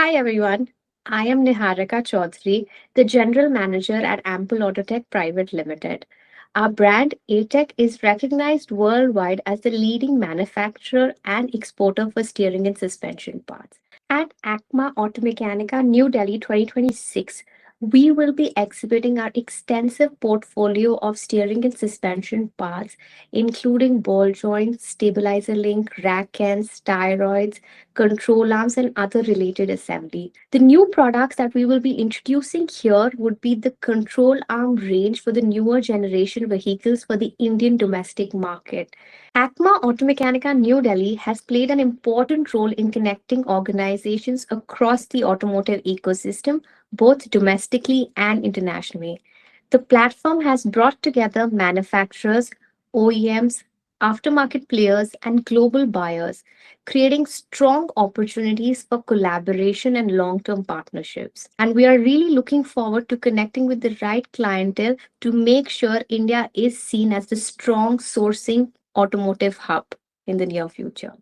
Hi everyone, I am Niharika Chaudhary, the General Manager at Auto Tech Pvt Limited. Our brand ATEK is recognized worldwide as the leading manufacturer and exporter for steering and suspension parts. At ACMA Automechanika New Delhi 2026, we will be exhibiting our extensive portfolio of steering and suspension parts, including ball joints, stabilizer link, rack ends, thyroids, control arms, and other related assembly. The new products that we will be introducing here would be the control arm range for the newer generation vehicles for the Indian domestic market. ACMA Automechanika New Delhi has played an important role in connecting organizations across the automotive ecosystem, both domestically and internationally. The platform has brought together manufacturers, OEMs, aftermarket players, and global buyers, creating strong opportunities for collaboration and long term partnerships. And we are really looking forward to connecting with the right clientele to make sure India is seen as the strong sourcing automotive hub in the near future.